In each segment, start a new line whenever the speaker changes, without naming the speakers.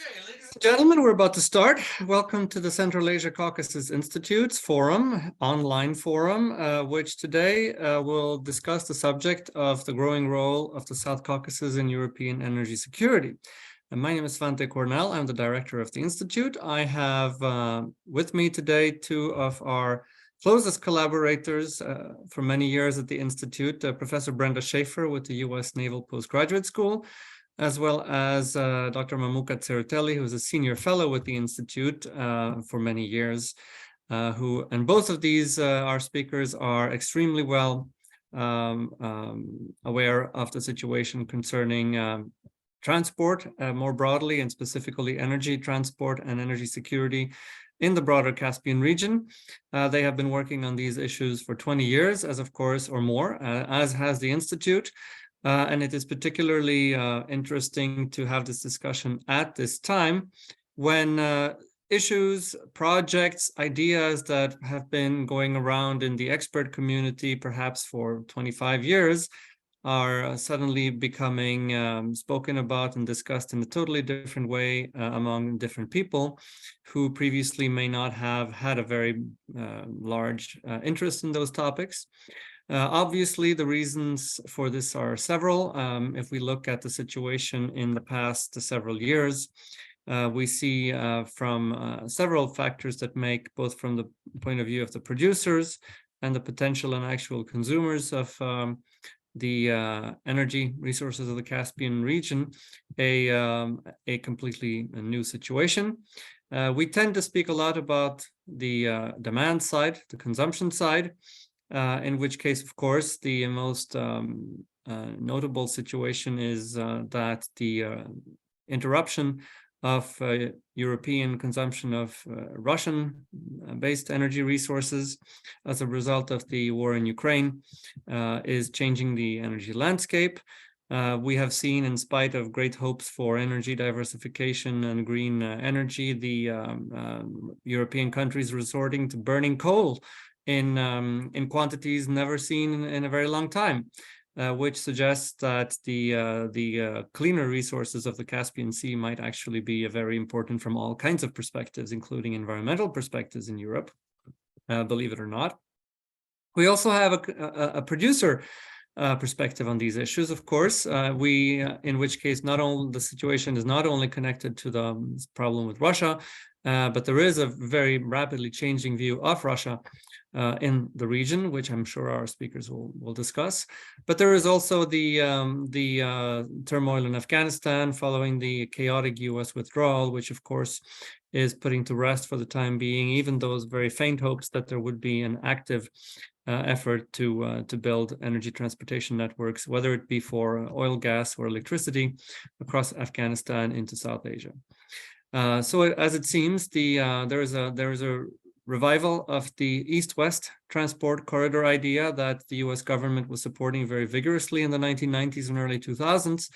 Okay, ladies and gentlemen, we're about to start. Welcome to the Central Asia-Caucasus Institute's forum, online forum, which today will discuss the subject of the growing role of the South Caucasus in European energy security. And my name is Svante Cornell. I'm the director of the Institute. I have with me today two of our closest collaborators for many years at the Institute, Professor Brenda Shaffer with the U.S. Naval Postgraduate School, as well as Dr. Mamuka Tsereteli, who is a senior fellow with the Institute for many years, and both of these, our speakers, are extremely well aware of the situation concerning transport more broadly, and specifically energy transport and energy security in the broader Caspian region. They have been working on these issues for 20 years, as of course, or more, as has the Institute. And it is particularly interesting to have this discussion at this time when issues, projects, ideas that have been going around in the expert community perhaps for 25 years are suddenly becoming spoken about and discussed in a totally different way among different people who previously may not have had a very large interest in those topics. Obviously, the reasons for this are several. If we look at the situation in the past several years, we see from several factors that make, both from the point of view of the producers and the potential and actual consumers of the energy resources of the Caspian region, a completely new situation. We tend to speak a lot about the demand side, the consumption side, in which case, of course, the most notable situation is that the interruption of European consumption of Russian-based energy resources as a result of the war in Ukraine is changing the energy landscape. We have seen, in spite of great hopes for energy diversification and green energy, the European countries resorting to burning coal in quantities never seen in a very long time, which suggests that the cleaner resources of the Caspian Sea might actually be very important from all kinds of perspectives, including environmental perspectives in Europe, believe it or not. We also have a producer perspective on these issues, of course, in which case not only the situation is not only connected to the problem with Russia, but there is a very rapidly changing view of Russia in the region, which I'm sure our speakers will discuss. But there is also the turmoil in Afghanistan following the chaotic US withdrawal, which of course is putting to rest for the time being even those very faint hopes that there would be an active effort to build energy transportation networks, whether it be for oil, gas, or electricity across Afghanistan into South Asia. So as it seems, there is a revival of the East-West transport corridor idea that the US government was supporting very vigorously in the 1990s and early 2000s.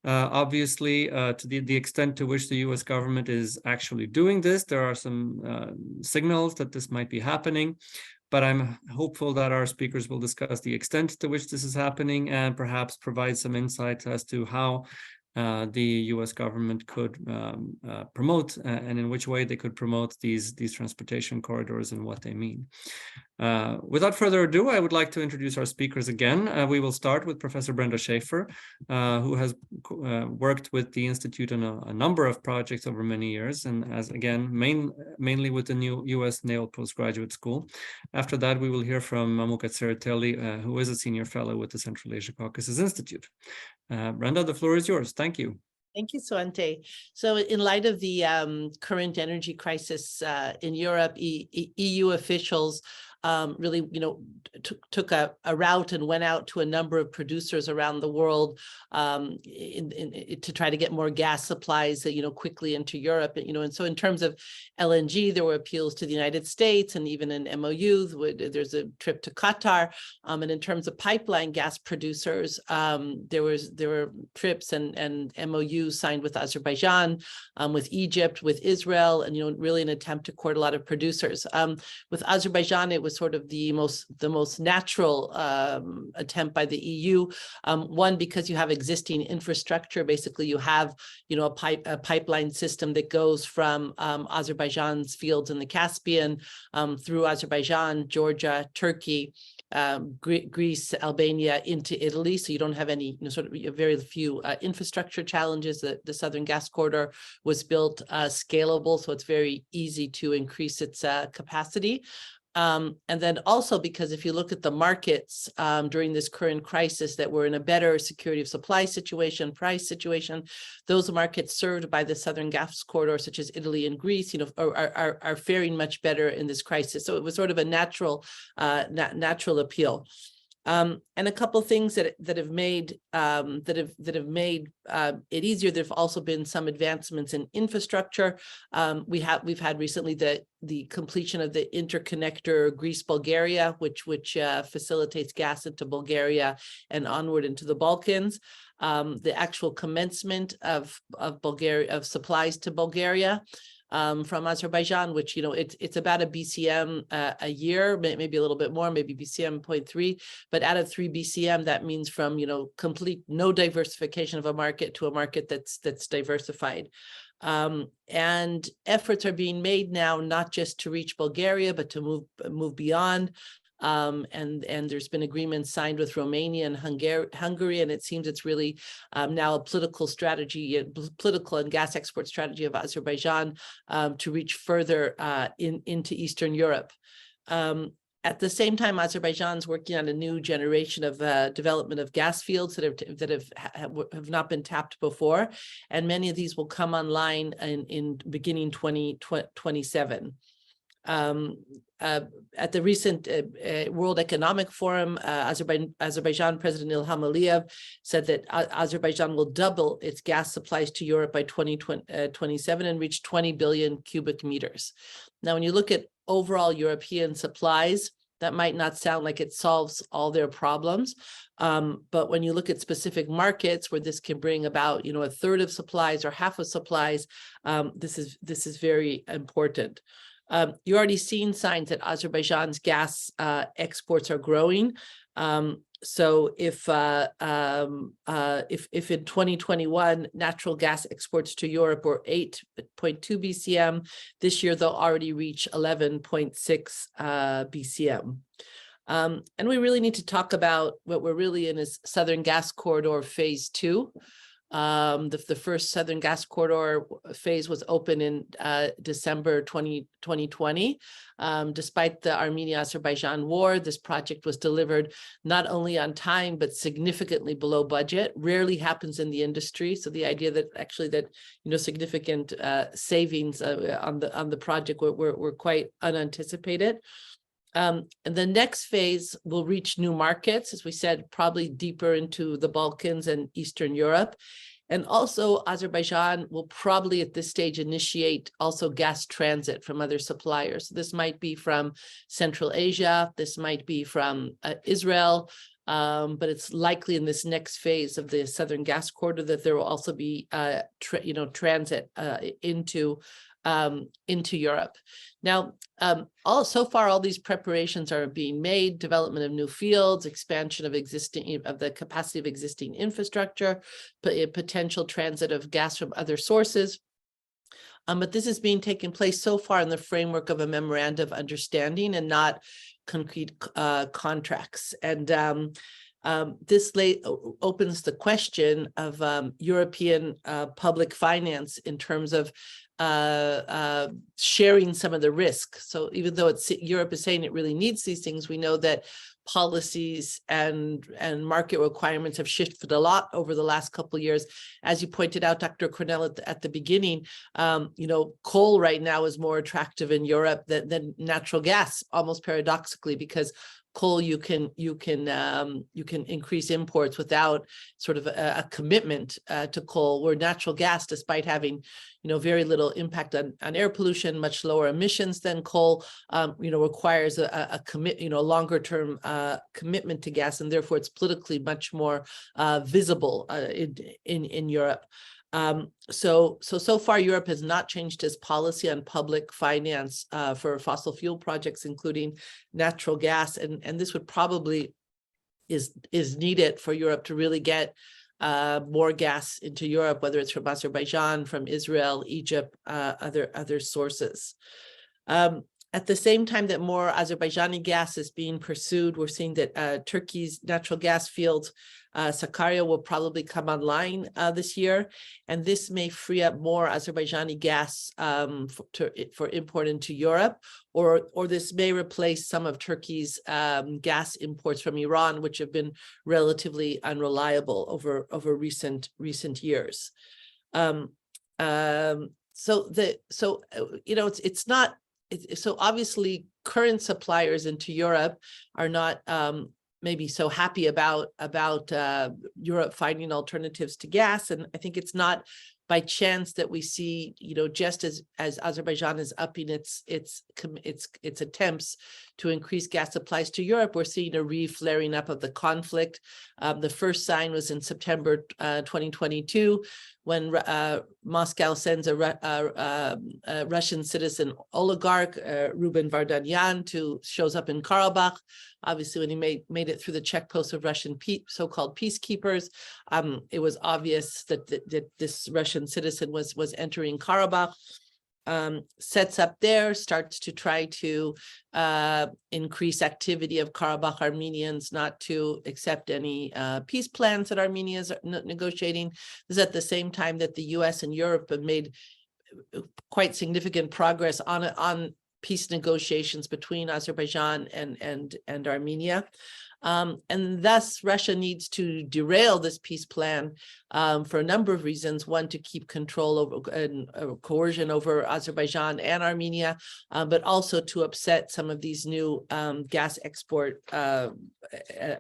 Obviously, to the extent to which the US government is actually doing this, there are some signals that this might be happening, but I'm hopeful that our speakers will discuss the extent to which this is happening and perhaps provide some insight as to how the US government could promote and in which way they could promote these transportation corridors and what they mean. Without further ado, I would like to introduce our speakers again. We will start with Professor Brenda Shaffer, who has worked with the Institute on a number of projects over many years, and as again, mainly with the new US Naval Postgraduate School. After that, we will hear from Mamuka Tsereteli, who is a senior fellow with the Central Asia-Caucasus Institute. Brenda, the floor is yours. Thank you.
Thank you, Svante. So in light of the current energy crisis in Europe, EU officials really, took a route and went out to a number of producers around the world to try to get more gas supplies, quickly into Europe. And so in terms of LNG, there were appeals to the United States, and even in MOUs, there's a trip to Qatar. And in terms of pipeline gas producers, there were trips and MOUs signed with Azerbaijan, with Egypt, with Israel, and really an attempt to court a lot of producers. With Azerbaijan, it was was sort of the most natural attempt by the EU. One, because you have existing infrastructure. Basically, you have, you know, a pipeline system that goes from Azerbaijan's fields in the Caspian through Azerbaijan, Georgia, Turkey, Greece, Albania into Italy. So you don't have any, you know, sort of very few infrastructure challenges. The Southern Gas Corridor was built scalable, so it's very easy to increase its capacity. And then also because if you look at the markets during this current crisis, that we're in a better security of supply situation, price situation, those markets served by the Southern Gas Corridor, such as Italy and Greece, you know, are faring much better in this crisis. So it was sort of a natural appeal. And a couple of things that have made it easier. There've also been some advancements in infrastructure. We've had recently the completion of the interconnector Greece-Bulgaria, which facilitates gas into Bulgaria and onward into the Balkans. The actual commencement of supplies to Bulgaria from Azerbaijan, which, you know, it's about a BCM a year, maybe a little bit more, maybe BCM 0.3, but out of 3 BCM, that means from, you know, no diversification of a market to a market that's diversified. And efforts are being made now, not just to reach Bulgaria, but to move beyond. And there's been agreements signed with Romania and Hungary, and it seems it's really now a political strategy, political and gas export strategy of Azerbaijan to reach further into Eastern Europe. At the same time, Azerbaijan's working on a new generation of development of gas fields that have not been tapped before, and many of these will come online in beginning 2027. At the recent World Economic Forum, Azerbaijan President Ilham Aliyev said that Azerbaijan will double its gas supplies to Europe by 2027 and reach 20 billion cubic meters. Now, when you look at overall European supplies, that might not sound like it solves all their problems. But when you look at specific markets where this can bring about, you know, a third of supplies or half of supplies, this is very important. You're already seeing signs that Azerbaijan's gas exports are growing. So if in 2021 natural gas exports to Europe were 8.2 BCM, this year they'll already reach 11.6 BCM. And we really need to talk about what we're really in is Southern Gas Corridor Phase 2. The first Southern Gas Corridor phase was open in December 2020. Despite the Armenia-Azerbaijan war, this project was delivered not only on time, but significantly below budget. Rarely happens in the industry. So the idea that actually that, you know, significant savings on the project were quite unanticipated. And the next phase will reach new markets, as we said, probably deeper into the Balkans and Eastern Europe. And also Azerbaijan will probably at this stage initiate also gas transit from other suppliers. This might be from Central Asia, this might be from Israel, but it's likely in this next phase of the Southern Gas Corridor that there will also be transit into Europe. Now, so far, all these preparations are being made: development of new fields, expansion of the capacity of existing infrastructure, potential transit of gas from other sources. But this is being taken place so far in the framework of a memorandum of understanding and not concrete contracts. And this opens the question of European public finance in terms of sharing some of the risk. So even though Europe is saying it really needs these things, we know that policies and market requirements have shifted a lot over the last couple of years. As you pointed out, Dr. Cornell, at the beginning, coal right now is more attractive in Europe than natural gas, almost paradoxically, because coal you can increase imports without sort of a commitment to coal, where natural gas, despite having very little impact on air pollution, much lower emissions than coal, requires a longer term commitment to gas, and therefore it's politically much more visible in Europe. So far, Europe has not changed its policy on public finance for fossil fuel projects, including natural gas, and this would probably is needed for Europe to really get more gas into Europe, whether it's from Azerbaijan, from Israel, Egypt, other sources. At the same time that more Azerbaijani gas is being pursued, we're seeing that Turkey's natural gas field, Sakarya, will probably come online this year, and this may free up more Azerbaijani gas for import into Europe, or this may replace some of Turkey's gas imports from Iran, which have been relatively unreliable over recent years. So obviously current suppliers into Europe are not maybe so happy about Europe finding alternatives to gas, and I think it's not by chance that we see, just as Azerbaijan is upping its attempts to increase gas supplies to Europe, we're seeing a re-flaring up of the conflict. The first sign was in September 2022, when Moscow sends a Russian citizen oligarch, Ruben Vardanyan, shows up in Karabakh. Obviously, when he made it through the check post of Russian so-called peacekeepers, it was obvious that this Russian citizen was entering Karabakh. Sets up there, starts to try to increase activity of Karabakh Armenians not to accept any peace plans that Armenia is negotiating. This is at the same time that the US and Europe have made quite significant progress on peace negotiations between Azerbaijan and Armenia. And thus, Russia needs to derail this peace plan for a number of reasons. One, to keep control over and coercion over Azerbaijan and Armenia, but also to upset some of these new gas export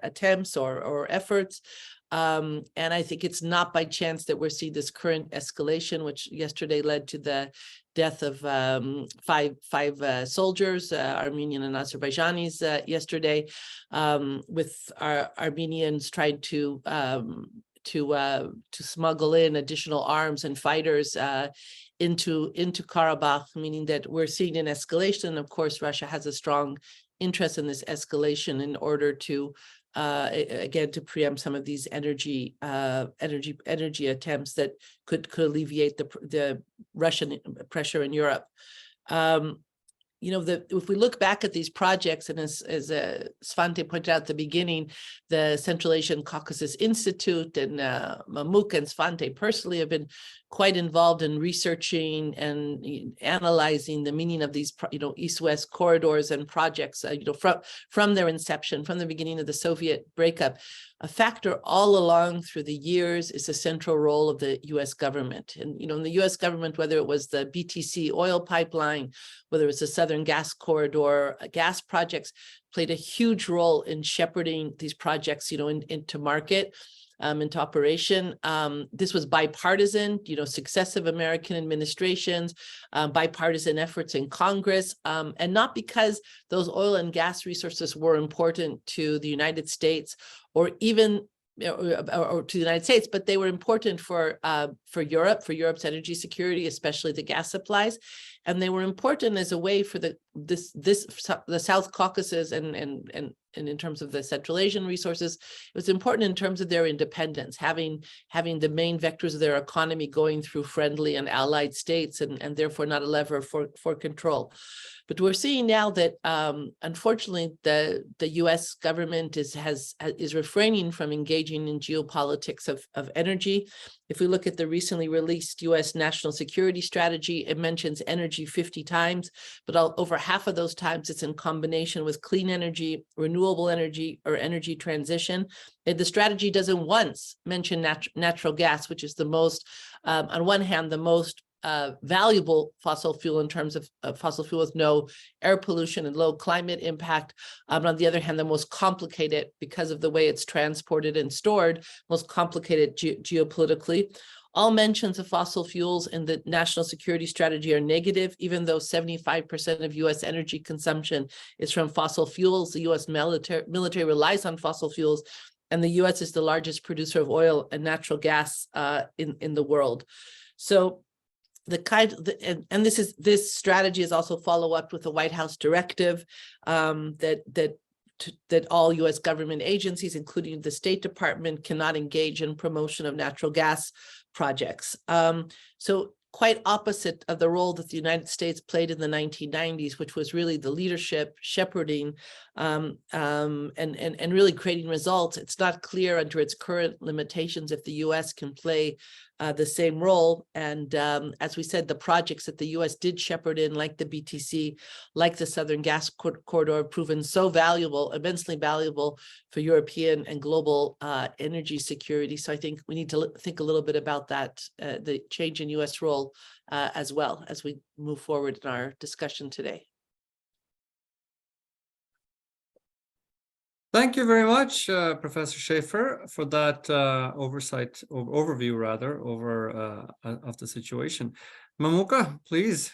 attempts or efforts. And I think it's not by chance that we're seeing this current escalation, which yesterday led to the death of five soldiers, Armenian and Azerbaijanis, yesterday, with Armenians trying to smuggle in additional arms and fighters into Karabakh, meaning that we're seeing an escalation. Of course, Russia has a strong interest in this escalation in order to again, to preempt some of these energy attempts that could alleviate the Russian pressure in Europe. If we look back at these projects, and as Svante pointed out at the beginning, the Central Asian Caucasus Institute and Mamuka and Svante personally have been quite involved in researching and analyzing the meaning of these, East-West corridors and projects, from their inception, from the beginning of the Soviet breakup. A factor all along through the years is the central role of the U.S. government. And, in the U.S. government, whether it was the BTC oil pipeline, whether it's the Southern Gas Corridor, gas projects, played a huge role in shepherding these projects, into market, into operation. This was bipartisan, successive American administrations, bipartisan efforts in Congress, and not because those oil and gas resources were important to the United States or even or to the United States, but they were important for Europe, for Europe's energy security, especially the gas supplies, and they were important as a way for the South Caucasus and in terms of the Central Asian resources. It was important in terms of their independence, having the main vectors of their economy going through friendly and allied states, and therefore not a lever for control. But we're seeing now that, unfortunately, the U.S. government is refraining from engaging in geopolitics of energy. If we look at the recently released U.S. National Security Strategy, it mentions energy 50 times, but over half of those times it's in combination with clean energy, renewable energy, or energy transition. And the strategy doesn't once mention natural gas, which is the most, on one hand, the most valuable fossil fuel in terms of fossil fuel with no air pollution and low climate impact. On the other hand, the most complicated, because of the way it's transported and stored, most complicated geopolitically. All mentions of fossil fuels in the national security strategy are negative, even though 75% of U.S. energy consumption is from fossil fuels. The U.S. military relies on fossil fuels. and the US is the largest producer of oil and natural gas in the world. So this strategy is also follow up with a White House directive that all US government agencies, including the State Department, cannot engage in promotion of natural gas projects. So quite opposite of the role that the United States played in the 1990s, which was really the leadership, shepherding, and really creating results. It's not clear under its current limitations if the US can play the same role. And as we said, the projects that the US did shepherd in, like the BTC, like the Southern Gas Corridor, have proven so valuable, immensely valuable for European and global energy security. So I think we need to think a little bit about that, the change in US role as well as we move forward in our discussion today.
Thank you very much, Professor Shaffer, for that overview, of the situation. Mamuka, please.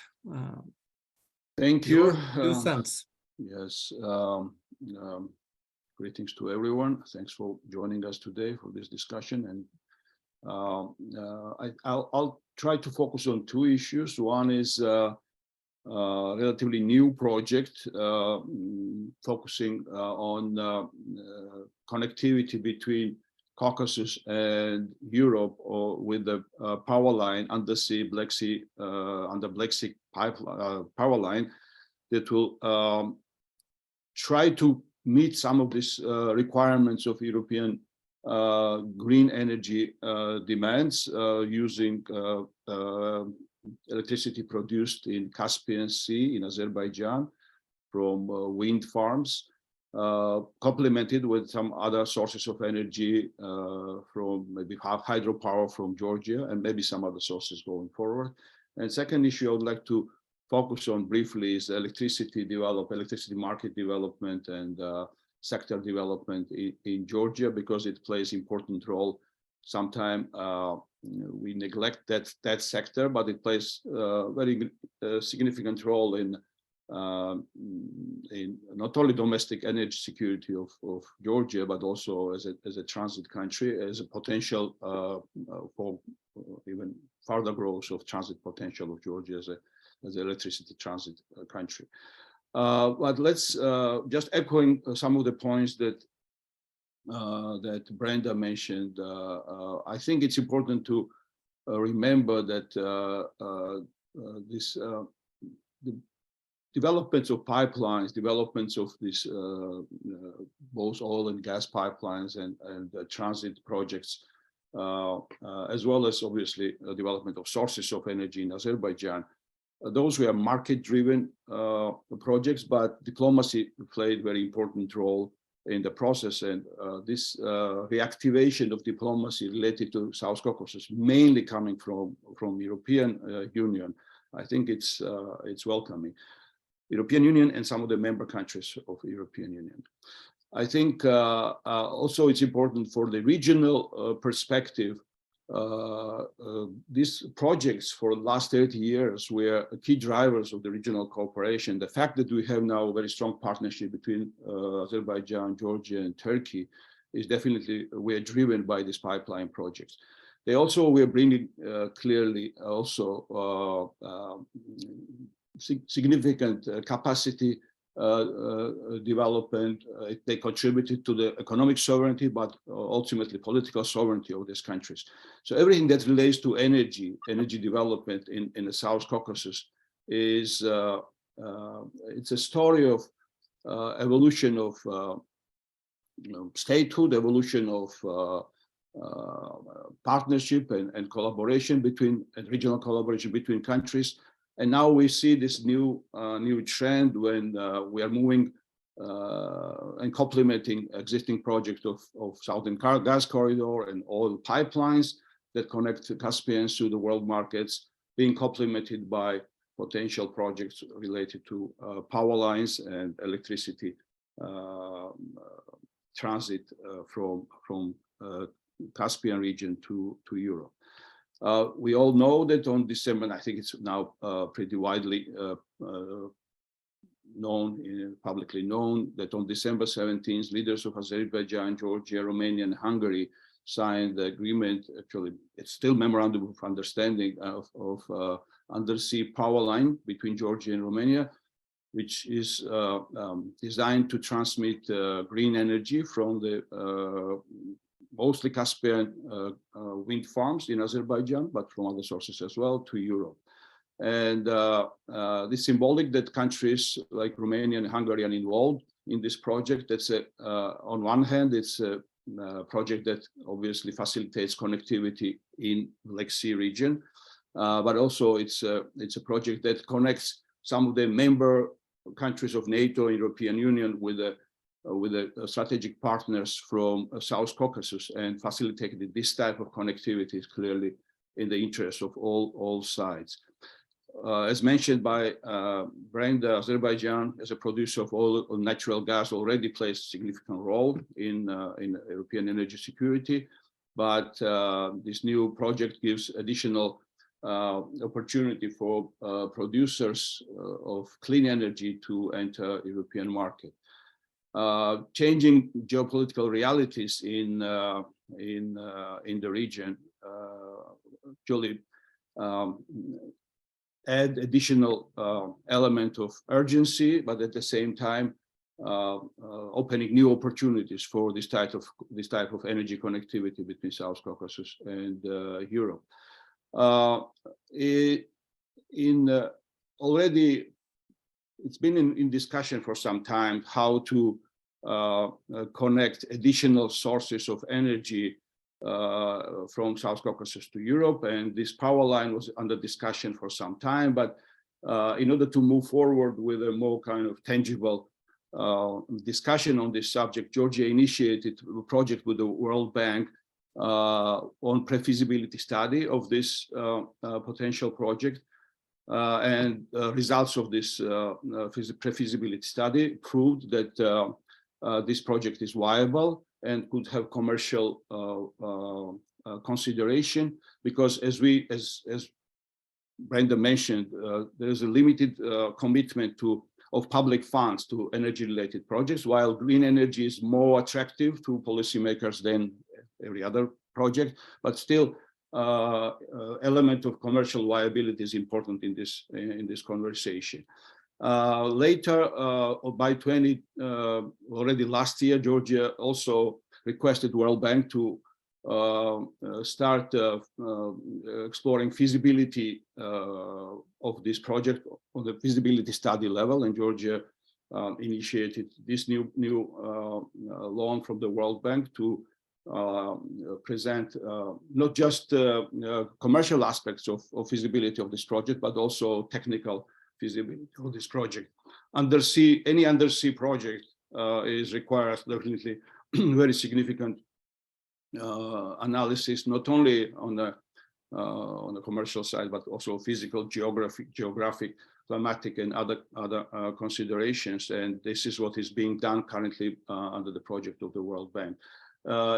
Thank you.
2 cents.
Yes. Greetings to everyone. Thanks for joining us today for this discussion. And I'll try to focus on 2 issues. One is relatively new project focusing on connectivity between Caucasus and Europe, or with the power line, undersea Black Sea, under Black Sea power line that will try to meet some of these requirements of European green energy demands using electricity produced in Caspian Sea in Azerbaijan from wind farms, complemented with some other sources of energy from maybe hydropower from Georgia and maybe some other sources going forward. And second issue I would like to focus on briefly is electricity market development and sector development in Georgia, because it plays important role. Sometimes we neglect that sector, but it plays a very significant role in not only domestic energy security of Georgia, but also as a transit country, as a potential for even further growth of transit potential of Georgia as an electricity transit country. But let's just echoing some of the points that Brenda mentioned. I think it's important to remember that the developments of pipelines, developments of this both oil and gas pipelines and transit projects, as well as obviously the development of sources of energy in Azerbaijan. Those were market-driven projects, but diplomacy played a very important role in the process, and this reactivation of diplomacy related to South Caucasus, mainly coming from European Union, I think it's welcoming. European Union and some of the member countries of European Union. I think also it's important for the regional perspective. These projects for the last 30 years were key drivers of the regional cooperation. The fact that we have now a very strong partnership between Azerbaijan, Georgia, and Turkey is definitely, we are driven by these pipeline projects. They also were bringing clearly also significant capacity development. They contributed to the economic sovereignty, but ultimately political sovereignty of these countries. So everything that relates to energy development in the South Caucasus is it's a story of evolution of statehood, evolution of partnership and collaboration regional collaboration between countries. And now we see this new trend when we are moving and complementing existing projects of Southern Gas Corridor and oil pipelines that connect the Caspian to the world markets, being complemented by potential projects related to power lines and electricity transit from Caspian region to Europe. We all know that on December, I think it's now pretty widely publicly known, that on December 17th, leaders of Azerbaijan, Georgia, Romania, and Hungary signed the agreement. Actually, it's still memorandum of understanding of undersea power line between Georgia and Romania, which is designed to transmit green energy from the mostly Caspian wind farms in Azerbaijan, but from other sources as well, to Europe. And it's symbolic that countries like Romania and Hungary are involved in this project. That's on one hand, it's a project that obviously facilitates connectivity in Black Sea region, but also it's a project that connects some of the member countries of NATO and European Union with the strategic partners from South Caucasus, and facilitating this type of connectivity is clearly in the interest of all sides. As mentioned by Brenda, Azerbaijan, as a producer of oil or natural gas, already plays a significant role in European energy security. But this new project gives additional opportunity for producers of clean energy to enter European market. Changing geopolitical realities in the region actually add additional element of urgency, but at the same time opening new opportunities for this type of energy connectivity between South Caucasus and Europe. Already it's been in discussion for some time how to connect additional sources of energy from South Caucasus to Europe, and this power line was under discussion for some time. But in order to move forward with a more kind of tangible discussion on this subject, Georgia initiated a project with the World Bank on pre-feasibility study of this potential project, and results of this pre-feasibility study proved that this project is viable and could have commercial consideration, because as Brenda mentioned, there is a limited commitment of public funds to energy-related projects, while green energy is more attractive to policymakers than every other project. But still, element of commercial viability is important in this conversation. Later, by already last year, Georgia also requested World Bank to start exploring feasibility of this project on the feasibility study level, and Georgia initiated this new loan from the World Bank to present not just commercial aspects of feasibility of this project, but also technical feasibility of this project. Any undersea project requires definitely very significant analysis, not only on the commercial side, but also physical, geographic, climatic, and other considerations. And this is what is being done currently under the project of the World Bank.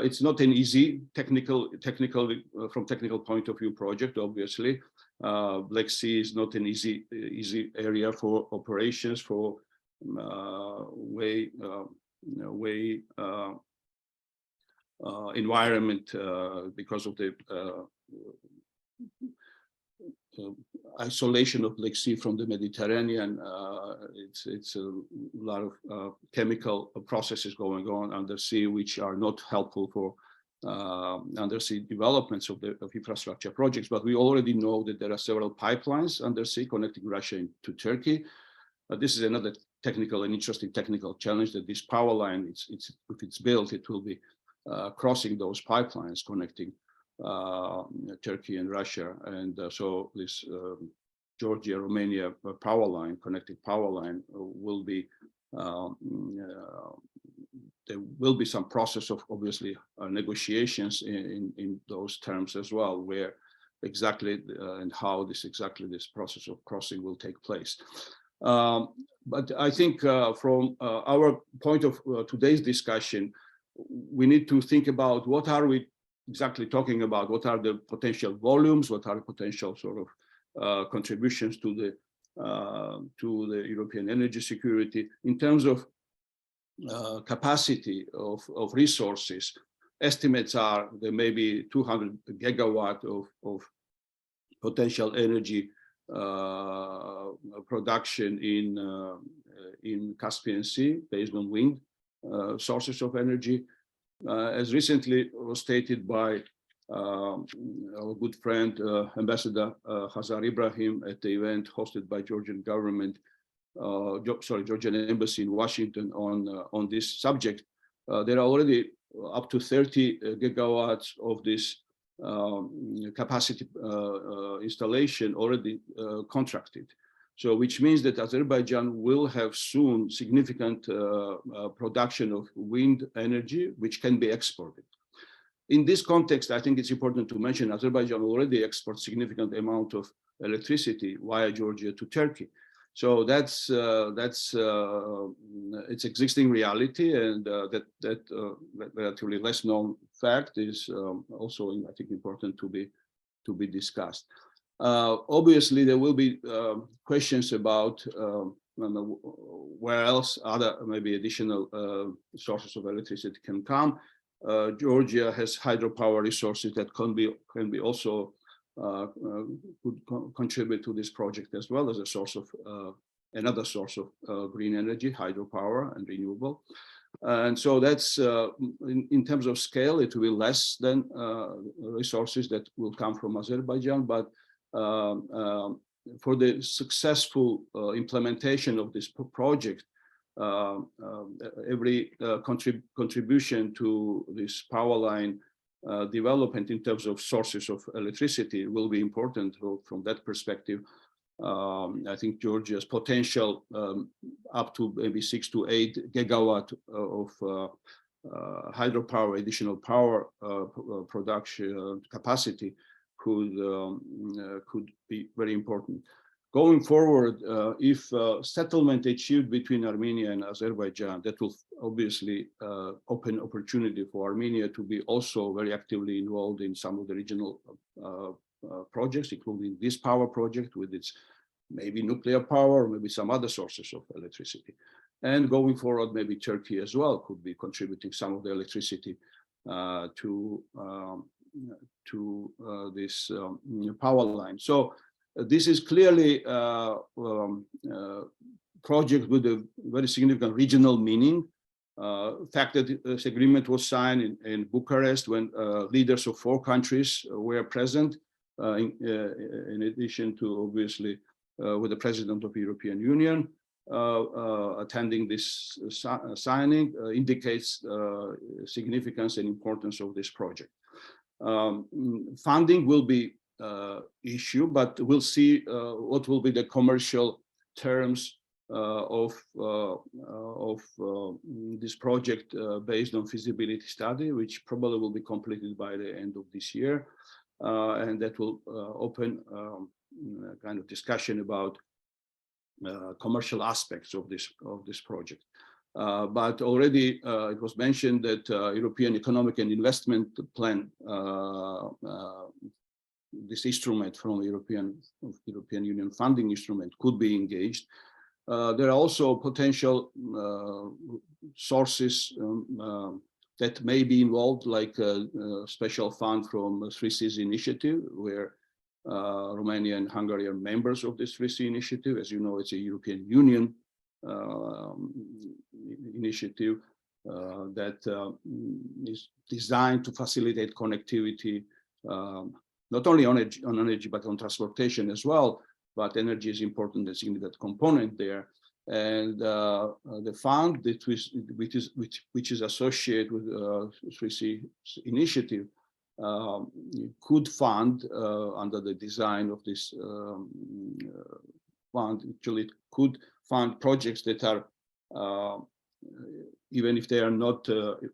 It's not an easy from technical point of view project, obviously. Black Sea is not an easy area for operations, for environment, because of the isolation of Black Sea from the Mediterranean. It's a lot of chemical processes going on undersea, which are not helpful for undersea developments of infrastructure projects. But we already know that there are several pipelines undersea connecting Russia to Turkey. This is another technical and interesting technical challenge, that this power line, if it's built, it will be crossing those pipelines connecting Turkey and Russia. And so this Georgia-Romania connected power line will be, there will be some process of obviously negotiations in those terms as well, where exactly and how this process of crossing will take place. But I think from our point of today's discussion, we need to think about what are we exactly talking about, what are the potential volumes, what are the potential sort of contributions to the to the European energy security. In terms of capacity of resources, estimates are there may be 200 gigawatt of potential energy production in Caspian Sea based on wind sources of energy. As recently was stated by our good friend, Ambassador Hazar Ibrahim at the event hosted by Georgian government, Georgian embassy in Washington on this subject, there are already up to 30 gigawatts of this capacity installation already contracted. So which means that Azerbaijan will have soon significant production of wind energy, which can be exported. In this context, I think it's important to mention Azerbaijan already exports significant amount of electricity via Georgia to Turkey. So that's its existing reality, and that relatively less known fact is also, I think, important to be discussed. Obviously, there will be questions about where else other maybe additional sources of electricity can come. Georgia has hydropower resources that can be also could contribute to this project as well as a source of another source of green energy, hydropower and renewable. And so that's in terms of scale, it will be less than resources that will come from Azerbaijan, but for the successful implementation of this project, every contribution to this power line development in terms of sources of electricity will be important. So from that perspective, I think Georgia's potential up to maybe 6 to 8 gigawatt of hydropower, additional power production capacity could be very important. Going forward, if settlement achieved between Armenia and Azerbaijan, that will obviously open opportunity for Armenia to be also very actively involved in some of the regional projects, including this power project with its maybe nuclear power, or maybe some other sources of electricity. And going forward, maybe Turkey as well could be contributing some of the electricity to this power line. So this is clearly a project with a very significant regional meaning. Fact that this agreement was signed in Bucharest when leaders of 4 countries were present, in addition to obviously with the President of the European Union attending this signing, indicates significance and importance of this project. Funding will be issue, but we'll see what will be the commercial terms of this project based on feasibility study, which probably will be completed by the end of this year, and that will open kind of discussion about commercial aspects of this project. But already it was mentioned that European Economic and Investment Plan, this instrument from the European Union funding instrument, could be engaged. There are also potential sources that may be involved, like a special fund from 3Cs initiative, where Romania and Hungary are members of this 3C initiative. As you know, it's a European Union initiative that is designed to facilitate connectivity, not only on energy, but on transportation as well. But energy is important, a significant component there. And the fund which is associated with 3C initiative could fund under the design of this fund, actually could fund projects that are even if they are not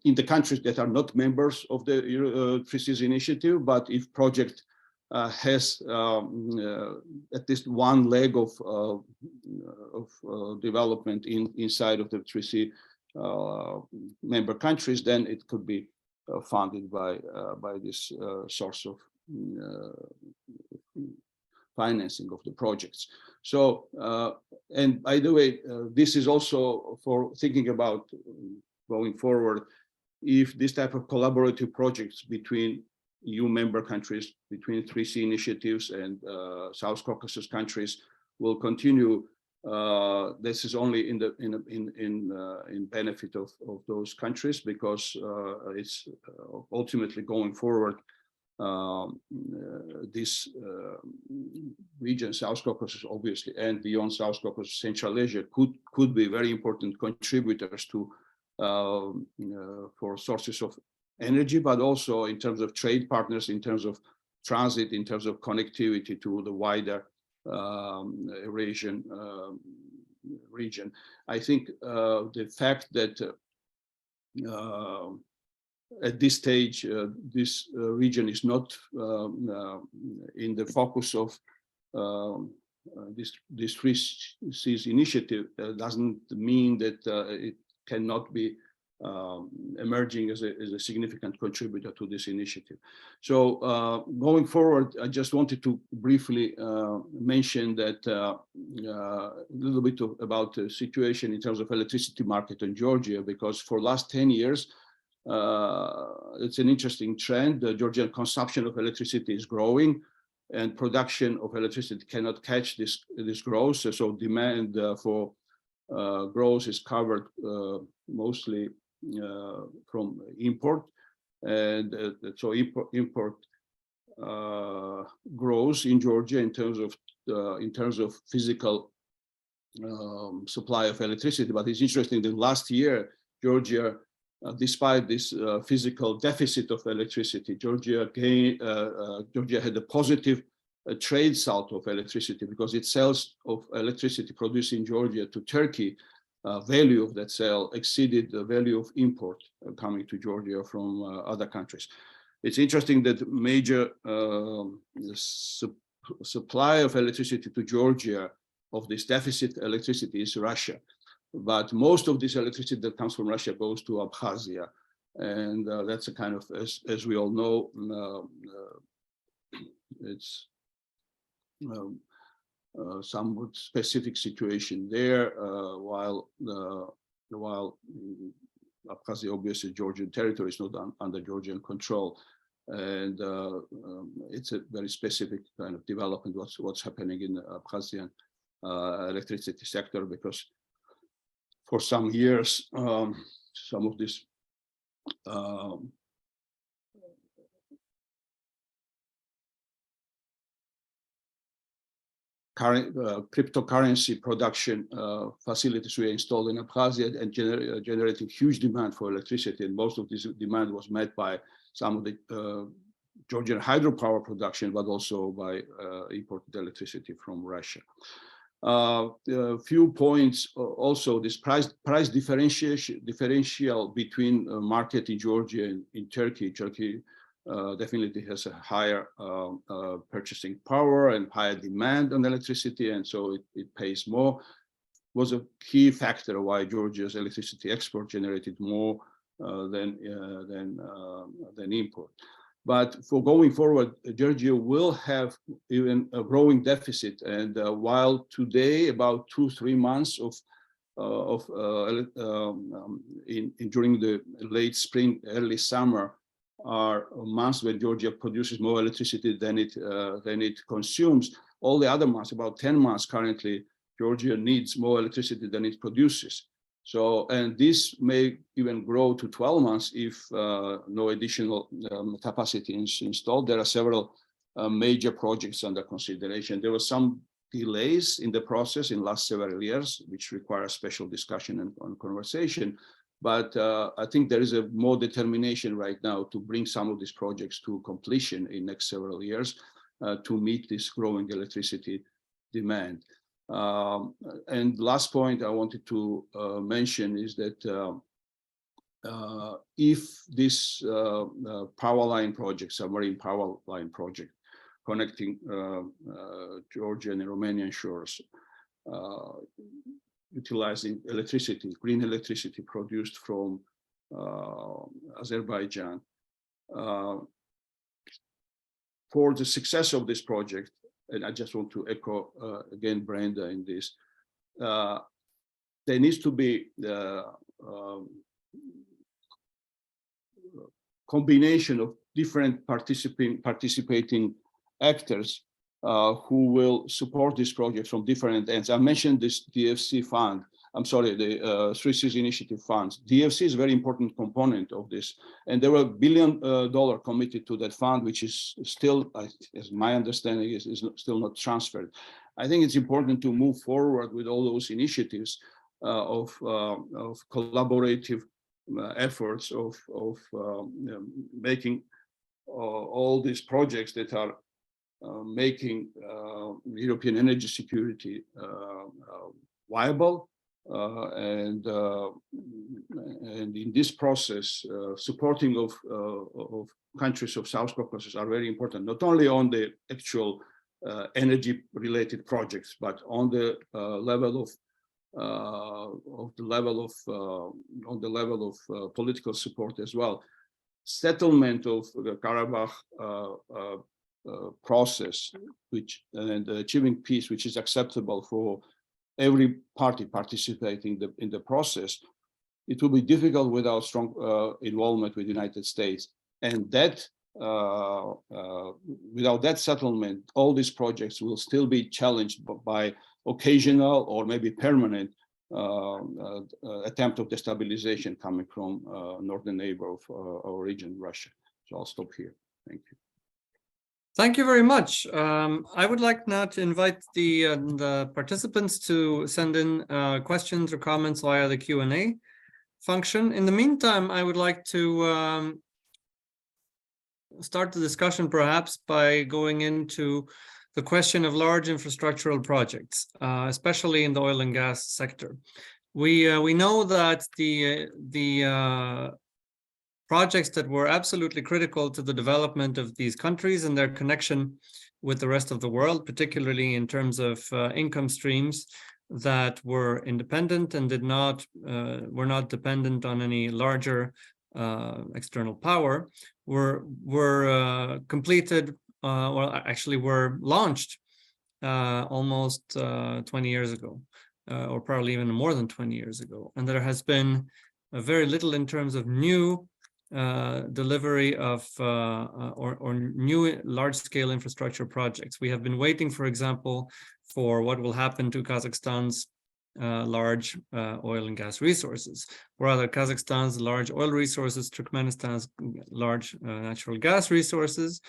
in the countries that are not members of the 3Cs initiative, but if project has at least one leg of development inside of the 3C member countries, then it could be funded by this source of financing of the projects. So, and by the way, this is also for thinking about going forward, if this type of collaborative projects between EU member countries, between 3C initiatives and South Caucasus countries will continue. This is only in benefit of those countries, because it's ultimately going forward. This region, South Caucasus, obviously, and beyond South Caucasus, Central Asia could be very important contributors to for sources of energy, but also in terms of trade partners, in terms of transit, in terms of connectivity to the wider Eurasian region. I think the fact that at this stage, this region is not in the focus of this 3Cs initiative doesn't mean that it cannot be emerging as a significant contributor to this initiative. So going forward, I just wanted to briefly mention that a little bit about the situation in terms of electricity market in Georgia, because for last 10 years, it's an interesting trend. The Georgian consumption of electricity is growing, and production of electricity cannot catch this growth. So demand for growth is covered mostly from import, and so import grows in Georgia in terms of physical supply of electricity. But it's interesting that last year, Georgia, despite this physical deficit of electricity, Georgia had a positive trade salt of electricity, because its sales of electricity produced in Georgia to Turkey, value of that sale exceeded the value of import coming to Georgia from other countries. It's interesting that major supply of electricity to Georgia of this deficit electricity is Russia. But most of this electricity that comes from Russia goes to Abkhazia. And that's a kind of, as we all know, it's somewhat specific situation there, while Abkhazia, obviously Georgian territory, is not under Georgian control. And it's a very specific kind of development, what's happening in the Abkhazian electricity sector, because for some years, some of this cryptocurrency production facilities were installed in Abkhazia and generating huge demand for electricity. And most of this demand was met by some of the Georgian hydropower production, but also by imported electricity from Russia. A few points also: this price differential between market in Georgia and in Turkey. Turkey definitely has a higher purchasing power and higher demand on electricity, and so it pays more. Was a key factor why Georgia's electricity export generated more than import. But for going forward, Georgia will have even a growing deficit. And while today, about 2-3 months during the late spring, early summer, are months when Georgia produces more electricity than it consumes. All the other months, about 10 months currently, Georgia needs more electricity than it produces. So, and this may even grow to 12 months if no additional capacity is installed. There are several major projects under consideration. There were some delays in the process in last several years, which require a special discussion and conversation. But I think there is a more determination right now to bring some of these projects to completion in next several years to meet this growing electricity demand. And last point I wanted to mention is that if this power line project, submarine power line project, connecting Georgian and Romanian shores, utilizing electricity, green electricity produced from Azerbaijan. For the success of this project, and I just want to echo again Brenda in this, there needs to be combination of different participating actors who will support this project from different ends. I mentioned this DFC fund. I'm sorry, the Three Seas Initiative funds. DFC is a very important component of this, and there were $1 billion committed to that fund, which is still, as my understanding is still not transferred. I think it's important to move forward with all those initiatives of collaborative efforts of making all these projects that are making European energy security viable, and in this process, supporting of countries of South Caucasus are very important, not only on the actual energy-related projects, but on the level of political support as well. Settlement of the Karabakh process, and achieving peace, which is acceptable for every party participating in the process, it will be difficult without strong involvement with the United States. And that, without that settlement, all these projects will still be challenged by occasional or maybe permanent attempt of destabilization coming from northern neighbor of our region, Russia. So I'll stop here. Thank you.
Thank you very much. I would like now to invite the participants to send in questions or comments via the Q&A function. In the meantime, I would like to start the discussion perhaps by going into the question of large infrastructural projects, especially in the oil and gas sector. We know that the projects that were absolutely critical to the development of these countries and their connection with the rest of the world, particularly in terms of income streams that were independent and were not dependent on any larger external power, were completed, well, actually were launched almost 20 years ago, or probably even more than 20 years ago. And there has been very little in terms of new delivery of or new large-scale infrastructure projects. We have been waiting, for example, for what will happen to Kazakhstan's large oil and gas resources, or rather Kazakhstan's large oil resources, Turkmenistan's large natural gas resources.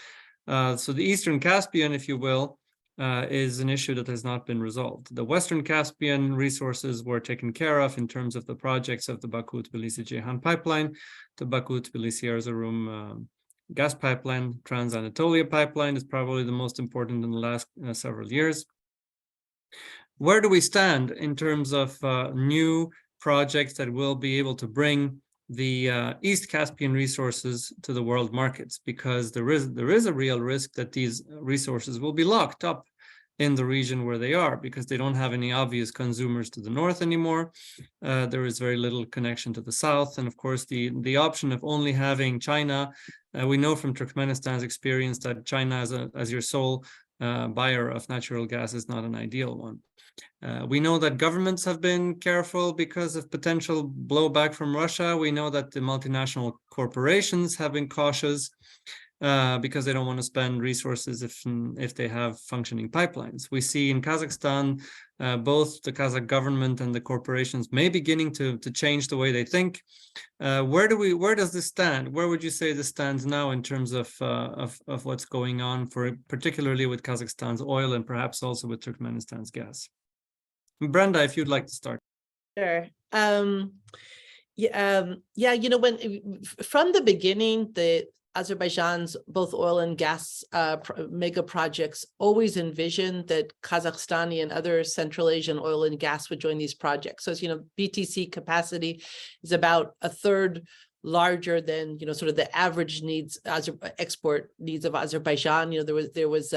So the Eastern Caspian, if you will, is an issue that has not been resolved. The Western Caspian resources were taken care of in terms of the projects of the Baku-Tbilisi-Ceyhan pipeline, the Baku-Tbilisi-Erzurum gas pipeline. Trans-Anatolia pipeline is probably the most important in the last several years. Where do we stand in terms of new projects that will be able to bring the East Caspian resources to the world markets? Because there is a real risk that these resources will be locked up in the region where they are, because they don't have any obvious consumers to the north anymore. There is very little connection to the south. And of course, the option of only having China, we know from Turkmenistan's experience that China as your sole buyer of natural gas is not an ideal one. We know that governments have been careful because of potential blowback from Russia. We know that the multinational corporations have been cautious because they don't want to spend resources if they have functioning pipelines. We see in Kazakhstan, both the Kazakh government and the corporations may beginning to change the way they think. Where does this stand? Where would you say this stands now in terms of what's going on, particularly with Kazakhstan's oil and perhaps also with Turkmenistan's gas? Brenda, if you'd like to start.
Sure. Yeah, you know, when from the beginning, the Azerbaijan's both oil and gas mega projects always envisioned that Kazakhstani and other Central Asian oil and gas would join these projects. So, as you know, BTC capacity is about a third larger than, sort of the average needs, export needs of Azerbaijan. There was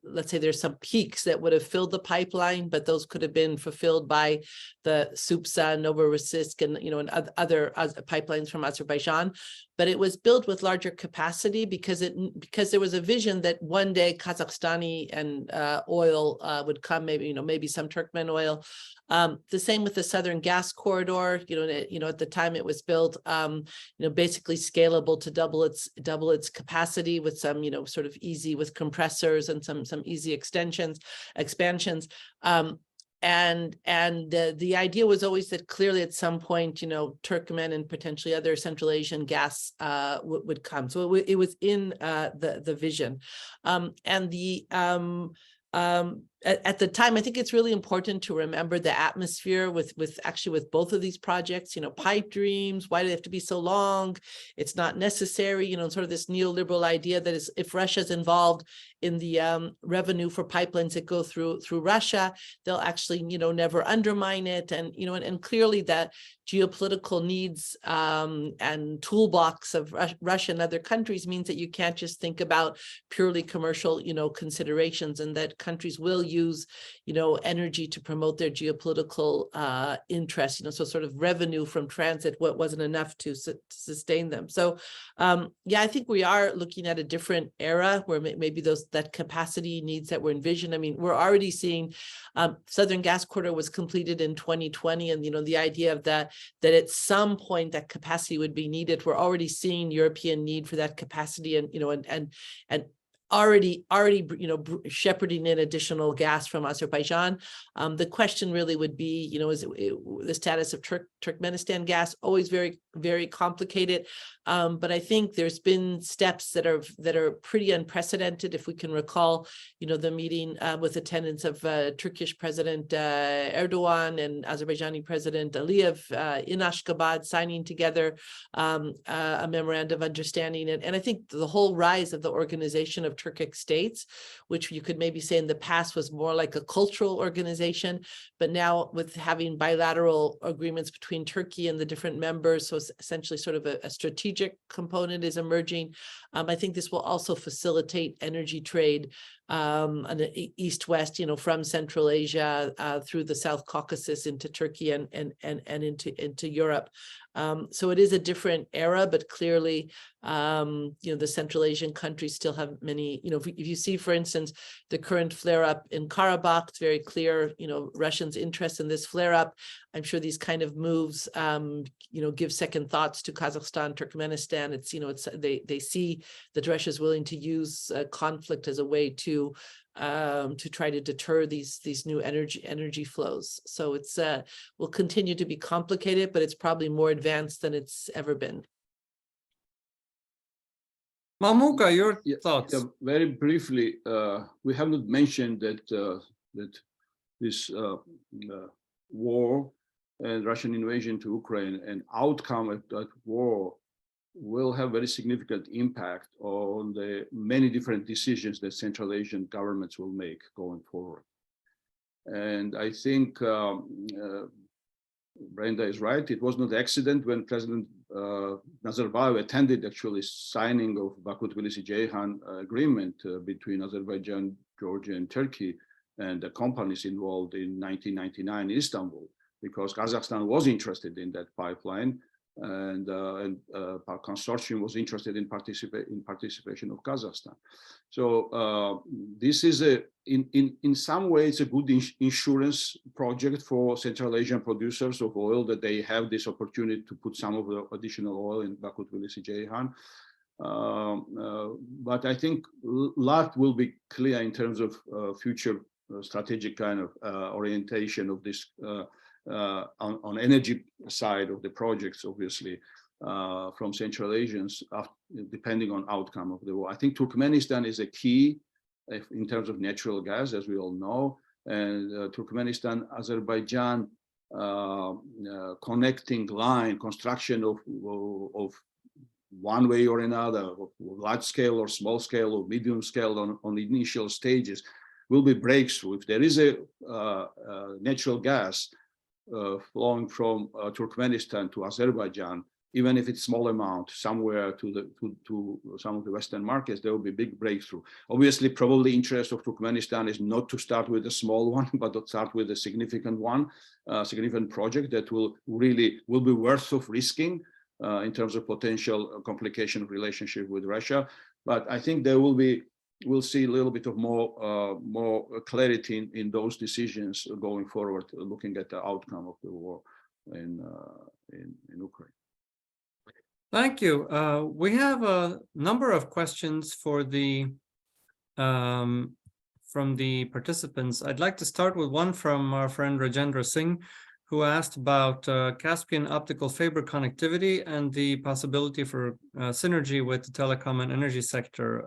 let's say there's some peaks that would have filled the pipeline, but those could have been fulfilled by the Supsa, Novorossiysk, and and other pipelines from Azerbaijan. But it was built with larger capacity because there was a vision that one day Kazakhstani and oil would come, maybe some Turkmen oil. The same with the Southern Gas Corridor. At the time it was built, basically scalable to double its capacity with some, sort of easy with compressors and some easy expansions. And the idea was always that clearly at some point, Turkmen and potentially other Central Asian gas would come. So it was in the vision. At the time, I think it's really important to remember the atmosphere with both of these projects, pipe dreams, why do they have to be so long? It's not necessary, sort of this neoliberal idea that is, if Russia's involved in the revenue for pipelines that go through Russia, they'll actually, never undermine it. And clearly that geopolitical needs and toolbox of Russia and other countries means that you can't just think about purely commercial, considerations, and that countries will use, energy to promote their geopolitical interests, so sort of revenue from transit, what wasn't enough to sustain them. So, I think we are looking at a different era where maybe that capacity needs that were envisioned. I mean, we're already seeing Southern Gas Corridor was completed in 2020, and the idea of that at some point that capacity would be needed. We're already seeing European need for that capacity, and and already shepherding in additional gas from Azerbaijan. The question really would be, is the status of Turkmenistan gas, always very, very complicated. But I think there's been steps that are pretty unprecedented. If we can recall, the meeting with attendance of Turkish President Erdogan and Azerbaijani President Aliyev in Ashgabat, signing together a memorandum of understanding. And I think the whole rise of the Organization of Turkic States, which you could maybe say in the past was more like a cultural organization, but now with having bilateral agreements between Turkey and the different members, so essentially sort of a strategic component is emerging. I think this will also facilitate energy trade on the east-west, from Central Asia through the South Caucasus into Turkey and into Europe. So it is a different era, but clearly, the Central Asian countries still have many, if you see, for instance, the current flare-up in Karabakh, it's very clear, Russians' interest in this flare-up. I'm sure these kind of moves, give second thoughts to Kazakhstan, Turkmenistan. They see that Russia is willing to use conflict as a way to try to deter these new energy flows. So it's will continue to be complicated, but it's probably more advanced than it's ever been.
Mamuka, your thoughts?
Yeah, very briefly, we have not mentioned that this war and Russian invasion to Ukraine and outcome of that war will have very significant impact on the many different decisions that Central Asian governments will make going forward. And I think Brenda is right. It was not accident when President Nazarbayev attended actually signing of Baku-Tbilisi-Ceyhan agreement between Azerbaijan, Georgia, and Turkey, and the companies involved in 1999 in Istanbul, because Kazakhstan was interested in that pipeline, and our consortium was interested in participation of Kazakhstan. So this is in some ways a good insurance project for Central Asian producers of oil, that they have this opportunity to put some of the additional oil in Baku-Tbilisi-Ceyhan. But I think a lot will be clear in terms of future strategic kind of orientation of this on energy side of the projects, obviously, from Central Asians, depending on outcome of the war. I think Turkmenistan is a key in terms of natural gas, as we all know, and Turkmenistan, Azerbaijan connecting line, construction of one way or another, large scale or small scale or medium scale on the initial stages, will be breakthrough. If there is a natural gas flowing from Turkmenistan to Azerbaijan, even if it's small amount, somewhere to some of the Western markets, there will be big breakthrough. Obviously, probably interest of Turkmenistan is not to start with a small one, but to start with a significant one, significant project that will be worth of risking in terms of potential complication of relationship with Russia. But I think we'll see a little bit of more clarity in those decisions going forward, looking at the outcome of the war in Ukraine.
Thank you. We have a number of questions for from the participants. I'd like to start with one from our friend Rajendra Singh, who asked about Caspian optical fiber connectivity and the possibility for synergy with the telecom and energy sector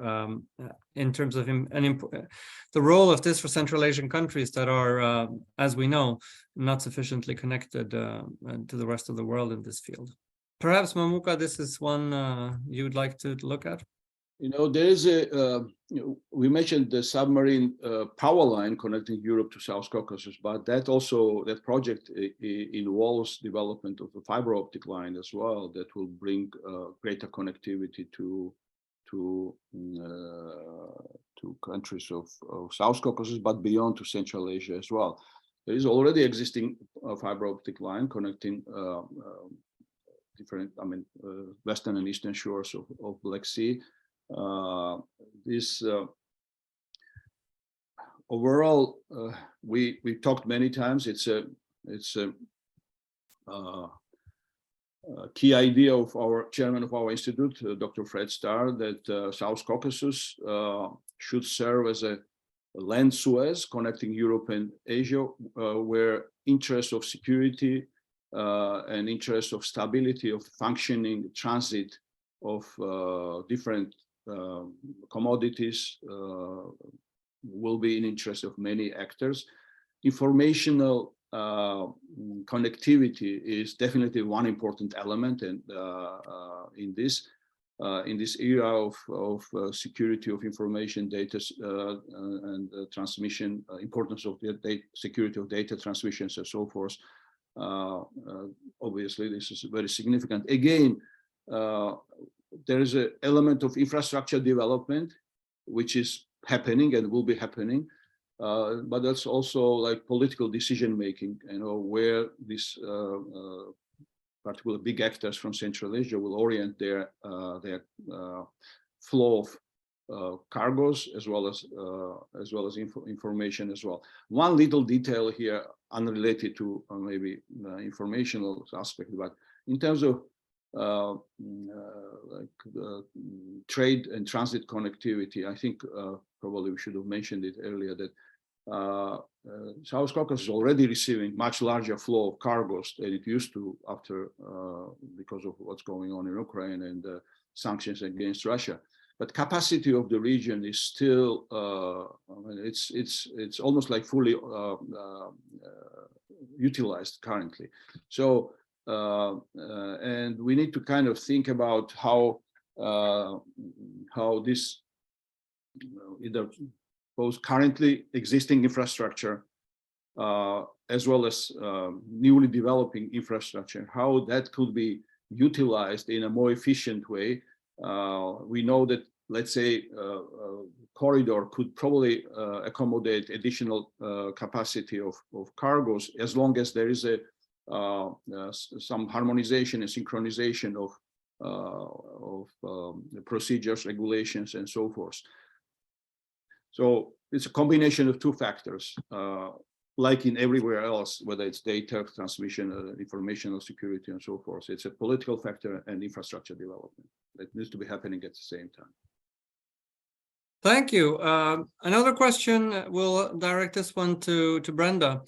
in terms of the role of this for Central Asian countries that are, as we know, not sufficiently connected to the rest of the world in this field. Perhaps, Mamuka, this is one you'd like to look at?
There is we mentioned the submarine power line connecting Europe to South Caucasus, but that project involves development of a fiber optic line as well that will bring greater connectivity to countries of South Caucasus, but beyond to Central Asia as well. There is already existing fiber optic line connecting different, western and eastern shores of Black Sea. Overall, we talked many times. It's a key idea of our chairman of our institute, Dr. Fred Starr, that South Caucasus should serve as a land Suez connecting Europe and Asia, where interests of security and interests of stability of functioning transit of different commodities will be in interest of many actors. Informational connectivity is definitely one important element, and in this era of security of information, data and transmission, importance of the security of data transmissions and so forth. Obviously, this is very significant. Again, there is an element of infrastructure development, which is happening and will be happening, but that's also like political decision making, where this particular big actors from Central Asia will orient their flow of cargoes as well as information as well. One little detail here, unrelated to maybe informational aspect, but in terms of trade and transit connectivity, I think probably we should have mentioned it earlier that South Caucasus is already receiving much larger flow of cargoes than it used to after because of what's going on in Ukraine and sanctions against Russia. But capacity of the region is still it's almost like fully utilized currently. So and we need to kind of think about how this either both currently existing infrastructure as well as newly developing infrastructure, how that could be utilized in a more efficient way. We know that, let's say, corridor could probably accommodate additional capacity of cargoes as long as there is some harmonization and synchronization of procedures, regulations, and so forth. So it's a combination of two factors, like in everywhere else, whether it's data transmission, informational security, and so forth. It's a political factor and infrastructure development that needs to be happening at the same time.
Thank you. Another question, we'll direct this one to Brenda.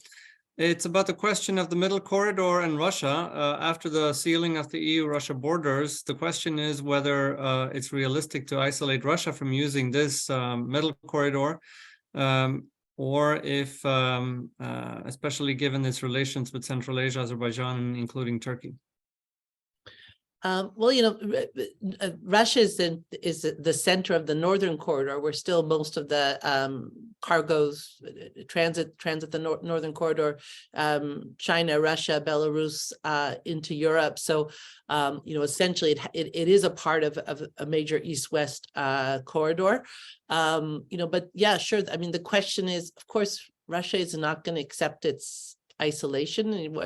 It's about the question of the middle corridor and Russia. After the sealing of the EU-Russia borders, the question is whether it's realistic to isolate Russia from using this middle corridor, or if, especially given its relations with Central Asia, Azerbaijan, including Turkey.
Well, Russia is the center of the northern corridor, where still most of the cargoes transit the northern corridor, China, Russia, Belarus into Europe. So, essentially, it is a part of a major east-west corridor. But yeah, sure. I mean, the question is, of course, Russia is not going to accept its isolation, or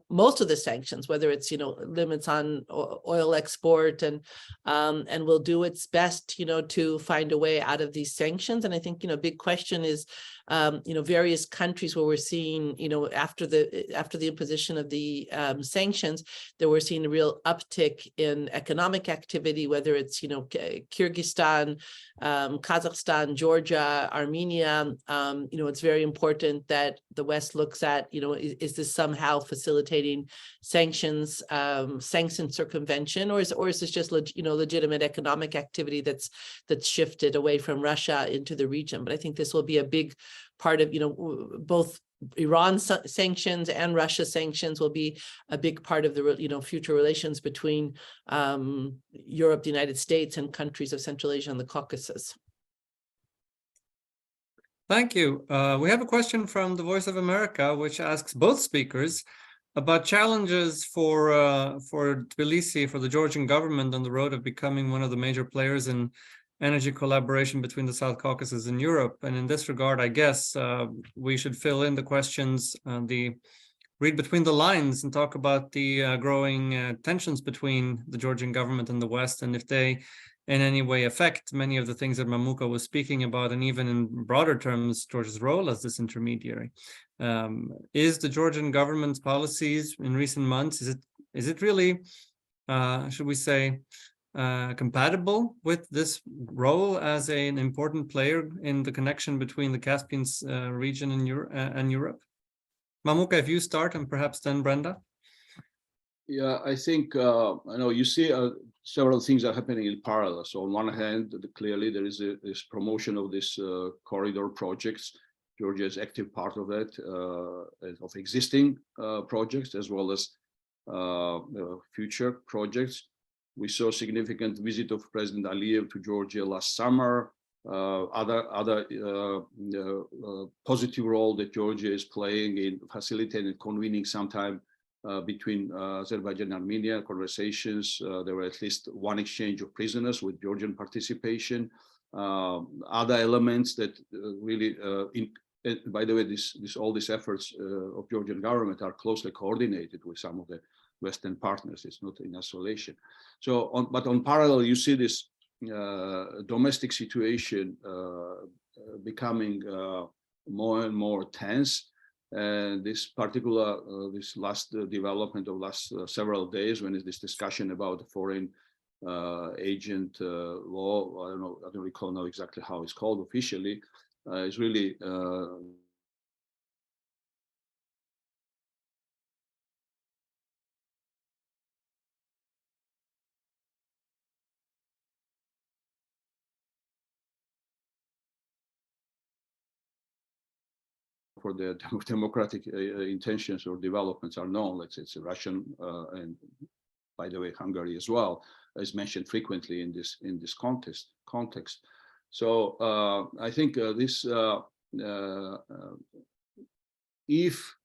most of the sanctions, whether it's limits on oil export, and will do its best to find a way out of these sanctions. And I think big question is various countries where we're seeing after the imposition of the sanctions, that we're seeing a real uptick in economic activity, whether it's Kyrgyzstan, Kazakhstan, Georgia, Armenia. It's very important that the West looks at, is this somehow facilitating sanctions, sanction circumvention, or is this just legitimate economic activity that's shifted away from Russia into the region? But I think this will be a big part of both Iran sanctions and Russia sanctions will be a big part of the future relations between Europe, the United States, and countries of Central Asia and the Caucasus.
Thank you. We have a question from the Voice of America, which asks both speakers about challenges for Tbilisi, for the Georgian government, on the road of becoming one of the major players in energy collaboration between the South Caucasus and Europe. And in this regard, I guess we should fill in the questions, read between the lines, and talk about the growing tensions between the Georgian government and the West, and if they in any way affect many of the things that Mamuka was speaking about, and even in broader terms, Georgia's role as this intermediary. Is the Georgian government's policies in recent months, is it really, should we say, compatible with this role as an important player in the connection between the Caspian region and Europe? Mamuka, if you start, and perhaps then Brenda.
Yeah, I think I know you see several things are happening in parallel. So on one hand, clearly there is this promotion of this corridor projects. Georgia is active part of that, of existing projects as well as future projects. We saw significant visit of President Aliyev to Georgia last summer. Other positive role that Georgia is playing in facilitating and convening sometime between Azerbaijan and Armenia conversations. There were at least one exchange of prisoners with Georgian participation. Other elements that really, by the way, all these efforts of Georgian government are closely coordinated with some of the Western partners. It's not in isolation. So, but on parallel, you see this domestic situation becoming more and more tense. And this particular, this last development of last several days, when is this discussion about the foreign agent law, I don't recall now exactly how it's called officially, is really for the democratic intentions or developments are known. Let's say it's a Russian and, by the way, Hungary as well, is mentioned frequently in this context. So I think this, if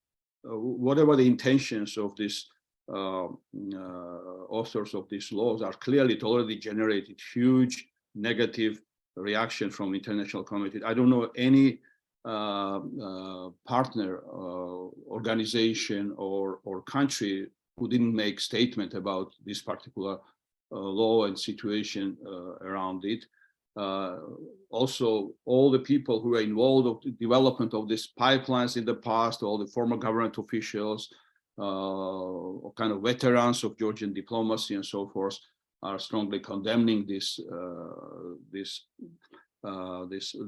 whatever the intentions of this authors of these laws are, clearly it already generated huge negative reaction from international community. I don't know any partner organization or country who didn't make statement about this particular law and situation around it. Also, all the people who were involved in the development of these pipelines in the past, all the former government officials, kind of veterans of Georgian diplomacy and so forth, are strongly condemning this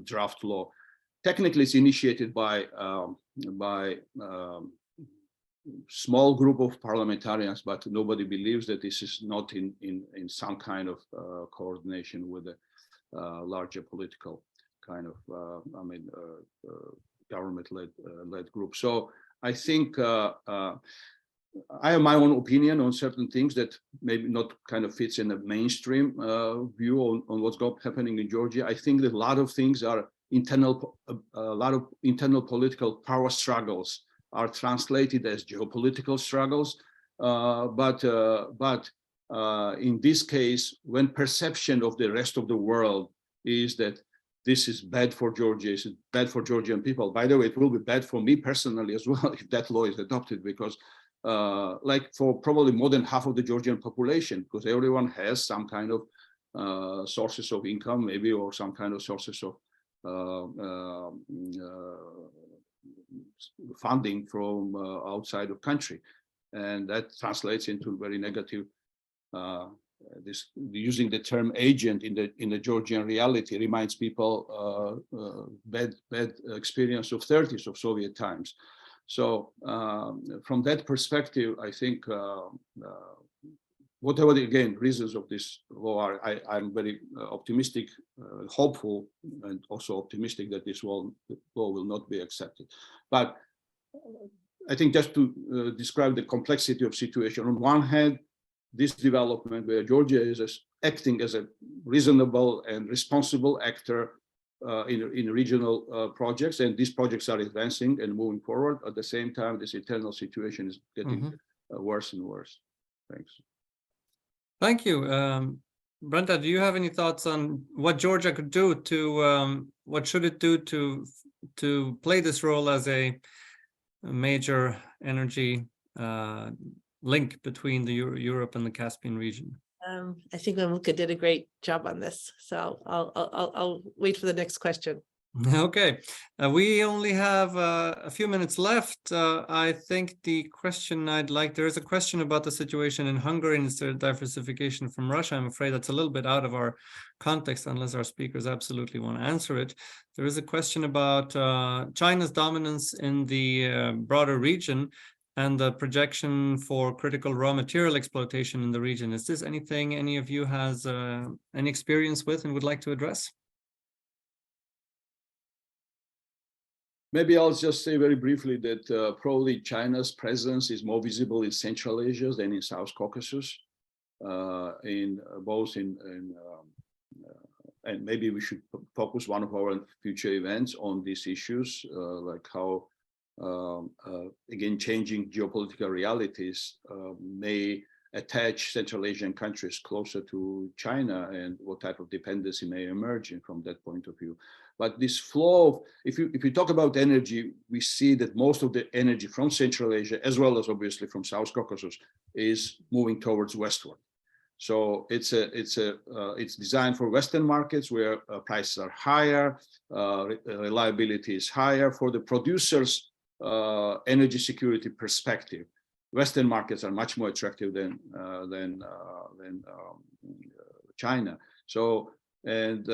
draft law. Technically, it's initiated by small group of parliamentarians, but nobody believes that this is not in some kind of coordination with a larger political kind of, government-led group. So I think I have my own opinion on certain things that maybe not kind of fits in the mainstream view on what's happening in Georgia. I think that a lot of things are internal, a lot of internal political power struggles are translated as geopolitical struggles. But in this case, when perception of the rest of the world is that this is bad for Georgia, it's bad for Georgian people. By the way, it will be bad for me personally as well if that law is adopted, because like for probably more than half of the Georgian population, because everyone has some kind of sources of income, maybe, or some kind of sources of funding from outside of country, and that translates into very negative. This using the term agent in the Georgian reality reminds people bad experience of 30s of Soviet times. So from that perspective, I think whatever the, again, reasons of this law are, I'm very optimistic, hopeful, and also optimistic that this law will not be accepted. But I think just to describe the complexity of situation, on one hand, this development where Georgia is acting as a reasonable and responsible actor in regional projects, and these projects are advancing and moving forward. At the same time, this internal situation is getting worse and worse. Thanks.
Thank you. Brenda, do you have any thoughts on what Georgia could do to, what should it do to play this role as a major energy link between the Europe and the Caspian region?
I think Mamuka did a great job on this, so I'll wait for the next question.
Okay, we only have a few minutes left. I think the question there is a question about the situation in Hungary and its diversification from Russia. I'm afraid that's a little bit out of our context unless our speakers absolutely want to answer it. There is a question about China's dominance in the broader region and the projection for critical raw material exploitation in the region. Is this anything any of you has any experience with and would like to address?
Maybe I'll just say very briefly that probably China's presence is more visible in Central Asia than in South Caucasus, and maybe we should focus one of our future events on these issues, like how again, changing geopolitical realities may attach Central Asian countries closer to China, and what type of dependency may emerge from that point of view. But this flow of, if you talk about energy, we see that most of the energy from Central Asia, as well as obviously from South Caucasus, is moving towards westward. So it's designed for Western markets where prices are higher, reliability is higher. For the producers, energy security perspective, Western markets are much more attractive than China. So, and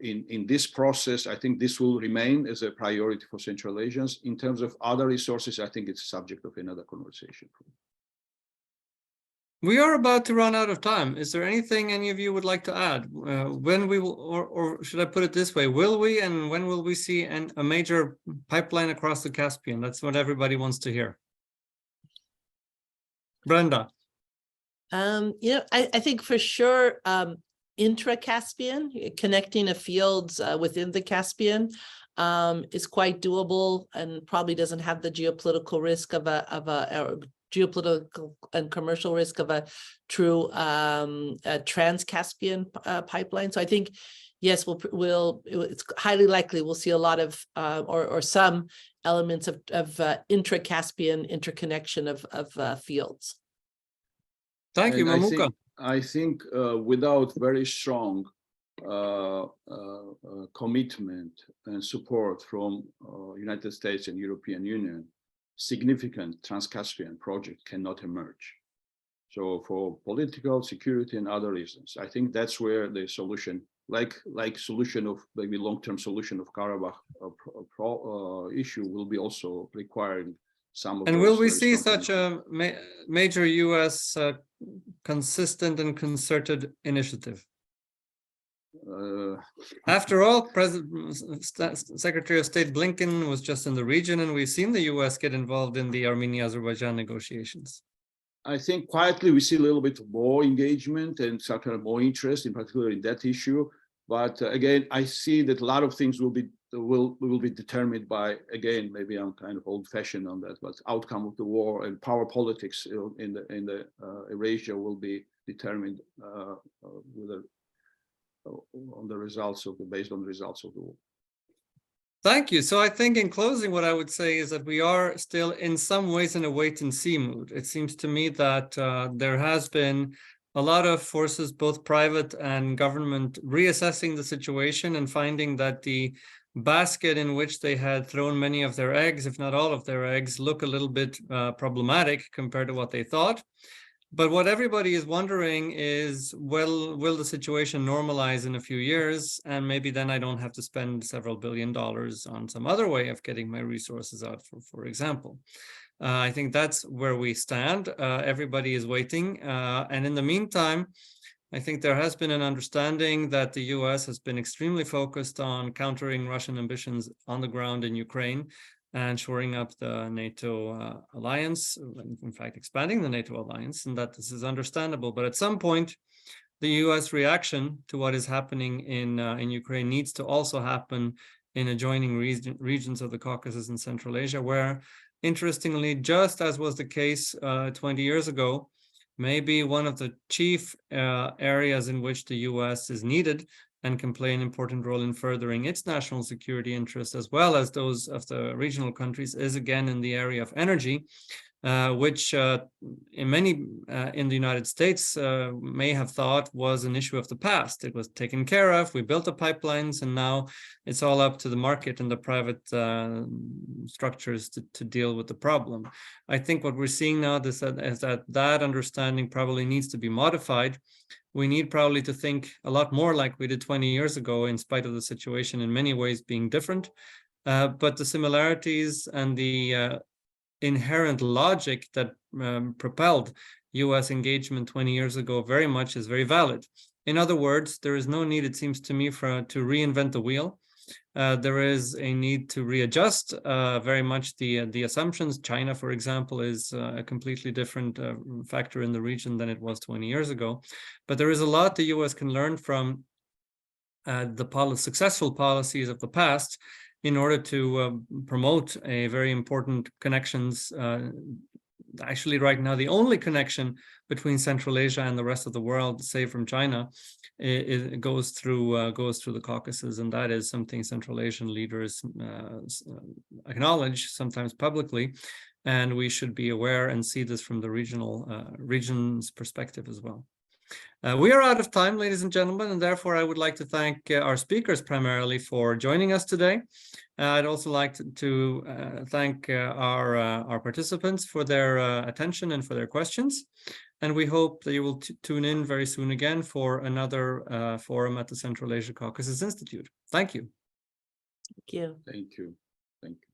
in this process, I think this will remain as a priority for Central Asians. In terms of other resources, I think it's a subject of another conversation.
We are about to run out of time. Is there anything any of you would like to add? When we will, or should I put it this way, will we and when will we see a major pipeline across the Caspian? That's what everybody wants to hear. Brenda.
I think for sure, intra-Caspian, connecting a fields within the Caspian is quite doable and probably doesn't have the geopolitical risk of a geopolitical and commercial risk of a true trans-Caspian pipeline. So I think, yes, it's highly likely we'll see a lot of or some elements of intra-Caspian interconnection of fields.
Thank you, Mamuka.
I think without very strong commitment and support from United States and European Union, significant Trans-Caspian project cannot emerge. So for political, security, and other reasons, I think that's where the solution, like solution of maybe long-term solution of Karabakh issue, will be also requiring some of.
And will we see such a major U.S. consistent and concerted initiative? After all, Secretary of State Blinken was just in the region, and we've seen the U.S. get involved in the Armenia-Azerbaijan negotiations.
I think quietly we see a little bit more engagement and some kind of more interest, in particular in that issue. But again, I see that a lot of things will be determined by, again, maybe I'm kind of old-fashioned on that, but outcome of the war and power politics in the Eurasia will be determined on the results of based on the results of the war.
Thank you. So I think in closing, what I would say is that we are still in some ways in a wait and see mood. It seems to me that there has been a lot of forces, both private and government, reassessing the situation and finding that the basket in which they had thrown many of their eggs, if not all of their eggs, look a little bit problematic compared to what they thought. But what everybody is wondering is, well, will the situation normalize in a few years? And maybe then I don't have to spend several $billion on some other way of getting my resources out, for example. I think that's where we stand. Everybody is waiting. And in the meantime, I think there has been an understanding that the US has been extremely focused on countering Russian ambitions on the ground in Ukraine and shoring up the NATO alliance, in fact, expanding the NATO alliance, and that this is understandable. But at some point, the US reaction to what is happening in Ukraine needs to also happen in adjoining regions of the Caucasus and Central Asia, where, interestingly, just as was the case 20 years ago, maybe one of the chief areas in which the US is needed and can play an important role in furthering its national security interests, as well as those of the regional countries, is again in the area of energy, which in many in the United States may have thought was an issue of the past. It was taken care of, we built the pipelines, and now it's all up to the market and the private structures to deal with the problem. I think what we're seeing now is that understanding probably needs to be modified. We need probably to think a lot more like we did 20 years ago, in spite of the situation in many ways being different. But the similarities and the inherent logic that propelled US engagement 20 years ago very much is very valid. In other words, there is no need, it seems to me, to reinvent the wheel. There is a need to readjust very much the assumptions. China, for example, is a completely different factor in the region than it was 20 years ago. But there is a lot the US can learn from the successful policies of the past in order to promote a very important connections. Actually, right now, the only connection between Central Asia and the rest of the world, save from China, it goes through the Caucasus, and that is something Central Asian leaders acknowledge, sometimes publicly, and we should be aware and see this from the region's perspective as well. We are out of time, ladies and gentlemen, and therefore I would like to thank our speakers primarily for joining us today. I'd also like to thank our participants for their attention and for their questions. And we hope that you will tune in very soon again for another forum at the Central Asia Caucasus Institute. Thank you.
Thank you.
Thank you. Thank you.